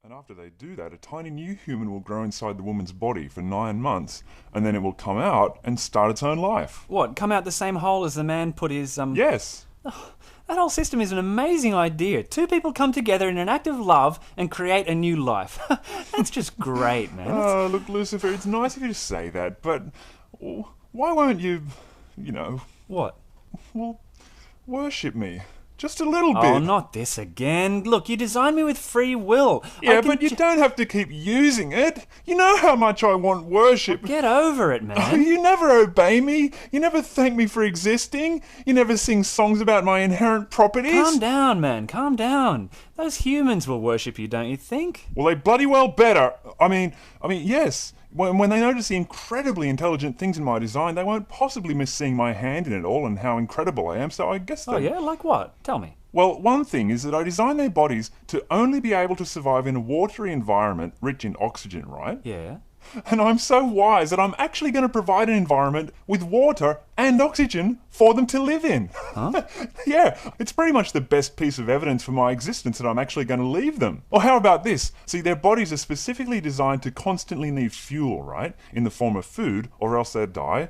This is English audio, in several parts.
And after they do that, a tiny new human will grow inside the woman's body for 9 months, and then it will come out and start its own life. What, come out the same hole as the man put his, Yes. That whole system is an amazing idea. Two people come together in an act of love and create a new life. That's just great, man. Oh, look, Lucifer, it's nice of you to say that, but why won't you, What? well, worship me? Just a little bit. Oh, not this again. Look, you designed me with free will. Yeah, but you don't have to keep using it. You know how much I want worship. Get over it, Oh, man. you never obey me. You never thank me for existing. You never sing songs about my inherent properties. Calm down, man. Calm down. Those humans will worship you, don't you think? Well, they bloody well better. I mean, yes. When they notice the incredibly intelligent things in my design, they won't possibly miss seeing my hand in it all and how incredible I am, so I guess Oh, yeah? Like what? Tell me. Well, one thing is that I designed their bodies to only be able to survive in a watery environment rich in oxygen, right? Yeah. And I'm so wise that I'm actually going to provide an environment with water and oxygen for them to live in. Huh? Yeah, it's pretty much the best piece of evidence for my existence that I'm actually going to leave them. Or how about this? See, their bodies are specifically designed to constantly need fuel, right? In the form of food, or else they'd die.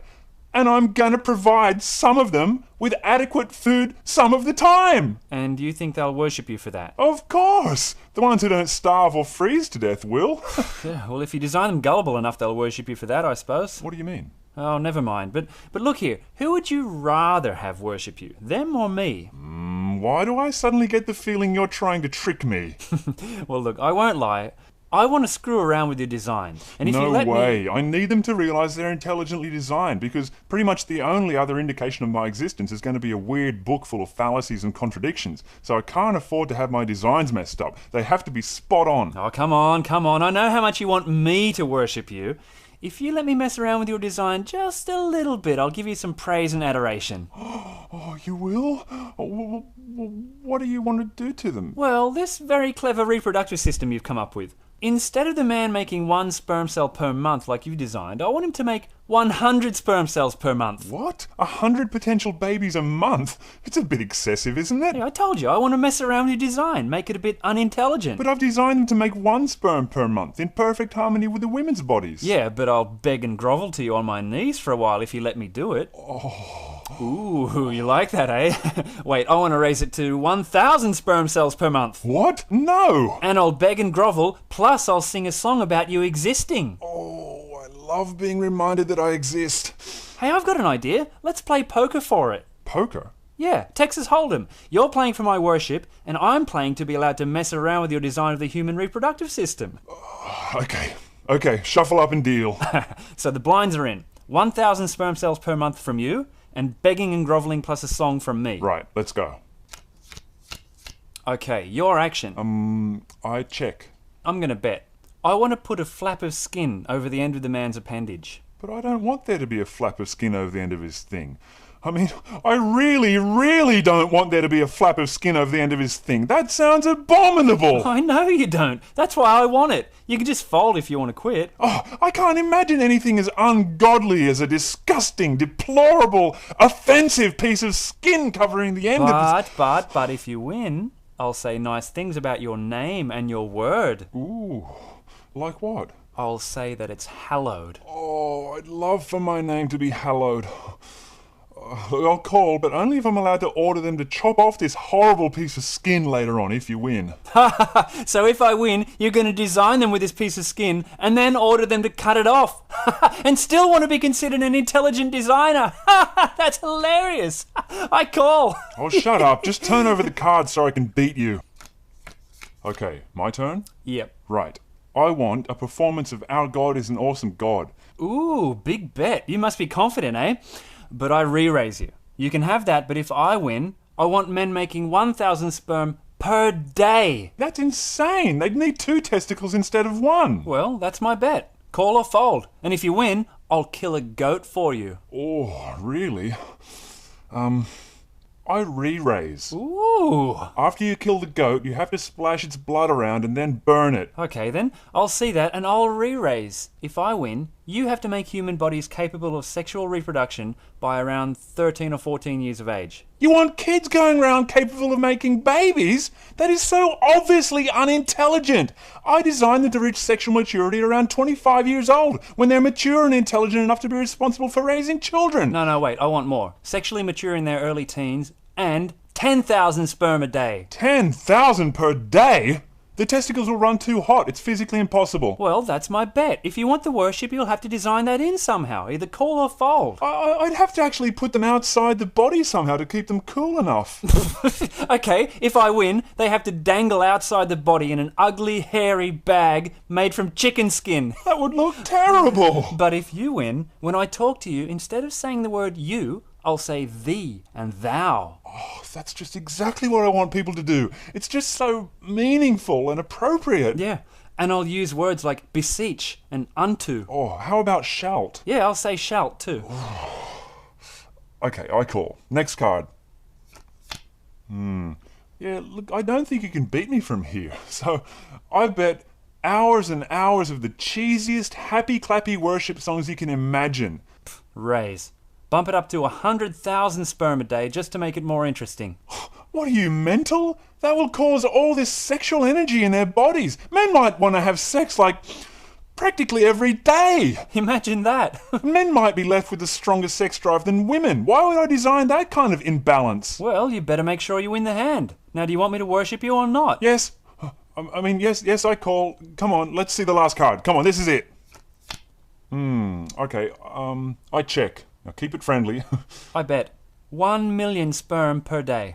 And I'm going to provide some of them with adequate food some of the time. And you think they'll worship you for that? Of course. The ones who don't starve or freeze to death will. Yeah, well, if you design them gullible enough, they'll worship you for that, I suppose. What do you mean? Oh, never mind. But look here. Who would you rather have worship you? Them or me? Why do I suddenly get the feeling you're trying to trick me? Well, look, I won't lie. I want to screw around with your design. And if you No let way. me... I need them to realise they're intelligently designed, because pretty much the only other indication of my existence is going to be a weird book full of fallacies and contradictions. So I can't afford to have my designs messed up. They have to be spot on. Oh, come on, come on. I know how much you want me to worship you. If you let me mess around with your design just a little bit, I'll give you some praise and adoration. Oh, you will? What do you want to do to them? Well, this very clever reproductive system you've come up with. Instead of the man making 1 sperm cell per month like you designed, I want him to make 100 sperm cells per month. What? 100 potential babies a month? It's a bit excessive, isn't it? Yeah, I told you, I want to mess around with your design, make it a bit unintelligent. But I've designed them to make 1 sperm per month, in perfect harmony with the women's bodies. Yeah, but I'll beg and grovel to you on my knees for a while if you let me do it. Oh. Ooh, you like that, eh? Wait, I want to raise it to 1,000 sperm cells per month. What? No! And I'll beg and grovel, plus I'll sing a song about you existing. Oh, I love being reminded that I exist. Hey, I've got an idea. Let's play poker for it. Poker? Yeah, Texas Hold'em. You're playing for my worship, and I'm playing to be allowed to mess around with your design of the human reproductive system. Okay, shuffle up and deal. So the blinds are in. 1,000 sperm cells per month from you, and begging and groveling plus a song from me. Right, let's go. Okay, your action. I check. I'm gonna bet. I want to put a flap of skin over the end of the man's appendage. But I don't want there to be a flap of skin over the end of his thing. I mean, I really, really don't want there to be a flap of skin over the end of his thing. That sounds abominable. I know you don't. That's why I want it. You can just fold if you want to quit. Oh, I can't imagine anything as ungodly as a disgusting, deplorable, offensive piece of skin covering the end of his... But if you win, I'll say nice things about your name and your word. Ooh, like what? I'll say that it's hallowed. Oh, I'd love for my name to be hallowed. I'll call, but only if I'm allowed to order them to chop off this horrible piece of skin later on if you win. So if I win, you're going to design them with this piece of skin and then order them to cut it off. And still want to be considered an intelligent designer. That's hilarious. I call. Oh, shut up. Just turn over the cards so I can beat you. Okay, my turn? Yep. Right. I want a performance of Our God is an Awesome God. Ooh, big bet. You must be confident, eh? But I re-raise you. You can have that, but if I win, I want men making 1,000 sperm per day. That's insane. They'd need 2 testicles instead of 1. Well, that's my bet. Call or fold. And if you win, I'll kill a goat for you. Oh, really? I re-raise. Ooh. After you kill the goat, you have to splash its blood around and then burn it. Okay then, I'll see that and I'll re-raise. If I win, You have to make human bodies capable of sexual reproduction by around 13 or 14 years of age. You want kids going around capable of making babies? That is so obviously unintelligent. I designed them to reach sexual maturity around 25 years old, when they're mature and intelligent enough to be responsible for raising children. No, wait, I want more. Sexually mature in their early teens and 10,000 sperm a day. 10,000 per day? The testicles will run too hot. It's physically impossible. Well, that's my bet. If you want the worship, you'll have to design that in somehow, either call or fold. I'd have to actually put them outside the body somehow to keep them cool enough. Okay, if I win, they have to dangle outside the body in an ugly, hairy bag made from chicken skin. That would look terrible. But if you win, when I talk to you, instead of saying the word you, I'll say thee and thou. Oh, that's just exactly what I want people to do. It's just so meaningful and appropriate. Yeah, and I'll use words like beseech and unto. Oh, how about shalt? Yeah, I'll say shalt too. Okay, I call. Next card. Yeah, look, I don't think you can beat me from here. So, I bet hours and hours of the cheesiest, happy-clappy worship songs you can imagine. Raise. Bump it up to 100,000 sperm a day just to make it more interesting. What are you, mental? That will cause all this sexual energy in their bodies. Men might want to have sex like practically every day. Imagine that. Men might be left with a stronger sex drive than women. Why would I design that kind of imbalance? Well, you better make sure you win the hand. Now, do you want me to worship you or not? Yes. Yes, I call. Come on, let's see the last card. Come on, this is it. Okay, I check. Now keep it friendly. I bet 1 million sperm per day.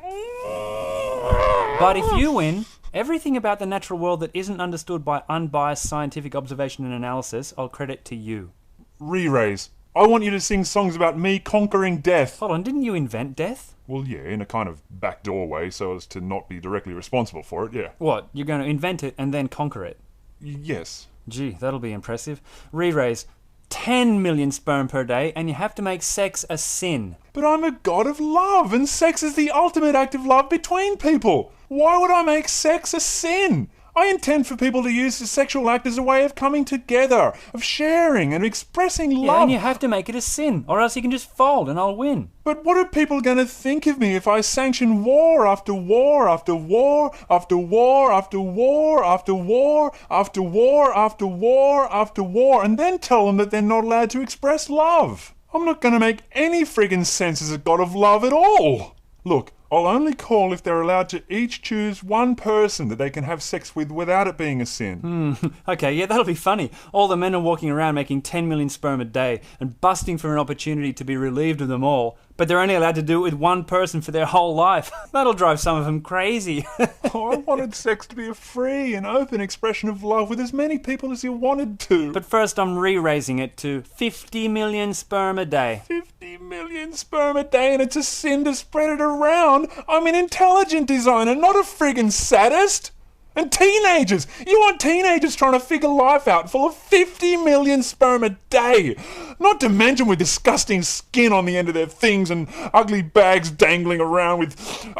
But if you win, everything about the natural world that isn't understood by unbiased scientific observation and analysis, I'll credit to you. Re-raise. I want you to sing songs about me conquering death. Hold on, didn't you invent death? Well, yeah, in a kind of backdoor way, so as to not be directly responsible for it, yeah. What, you're going to invent it and then conquer it? Yes. Gee, that'll be impressive. Re-raise. 10 million sperm per day, and you have to make sex a sin. But I'm a god of love, and sex is the ultimate act of love between people. Why would I make sex a sin? I intend for people to use the sexual act as a way of coming together, of sharing and expressing love. Yeah, and you have to make it a sin, or else you can just fold and I'll win. But what are people going to think of me if I sanction war after war after war after war after war after war after war after war after war, and then tell them that they're not allowed to express love? I'm not going to make any friggin' sense as a god of love at all. Look, I'll only call if they're allowed to each choose one person that they can have sex with without it being a sin. Okay, yeah, that'll be funny. All the men are walking around making 10 million sperm a day and busting for an opportunity to be relieved of them all, but they're only allowed to do it with one person for their whole life. That'll drive some of them crazy. Oh, I wanted sex to be a free and open expression of love with as many people as you wanted to. But first I'm re-raising it to 50 million sperm a day. 50 million sperm a day, and it's a sin to spread it around. I'm an intelligent designer, not a friggin' sadist. And teenagers! You want teenagers trying to figure life out full of 50 million sperm a day! Not to mention with disgusting skin on the end of their things and ugly bags dangling around with...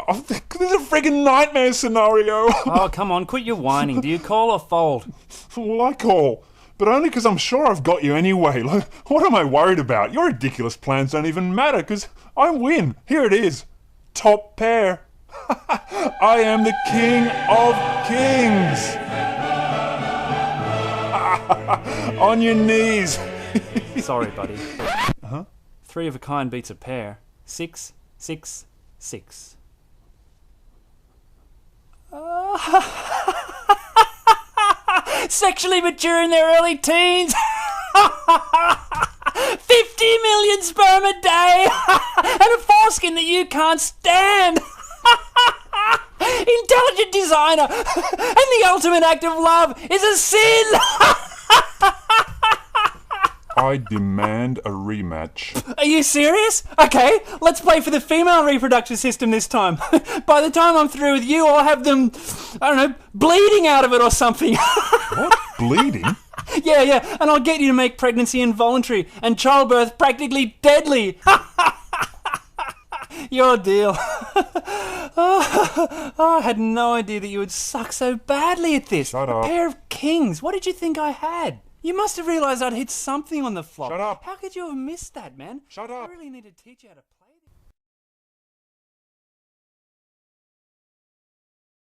Oh, this is a friggin' nightmare scenario! Oh, come on, quit your whining. Do you call or fold? Well, I call. But only because I'm sure I've got you anyway. Like, what am I worried about? Your ridiculous plans don't even matter, because I win. Here it is. Top pair. I am the king of kings. On your knees. Sorry, buddy. 3 of a kind beats a pair. 6, 6, 6. Sexually mature in their early teens. 50 million sperm a day. And a foreskin that you can't stand. Intelligent designer. And the ultimate act of love is a sin. I demand a rematch. Are you serious? Okay, let's play for the female reproductive system this time. By the time I'm through with you, I'll have them, I don't know, bleeding out of it or something. What? Bleeding? Yeah, and I'll get you to make pregnancy involuntary and childbirth practically deadly. Your deal. I had no idea that you would suck so badly at this. Shut up. A pair of kings. What did you think I had? You must have realised I'd hit something on the flop. Shut up. How could you have missed that, man? Shut up. I really need to teach you how to play.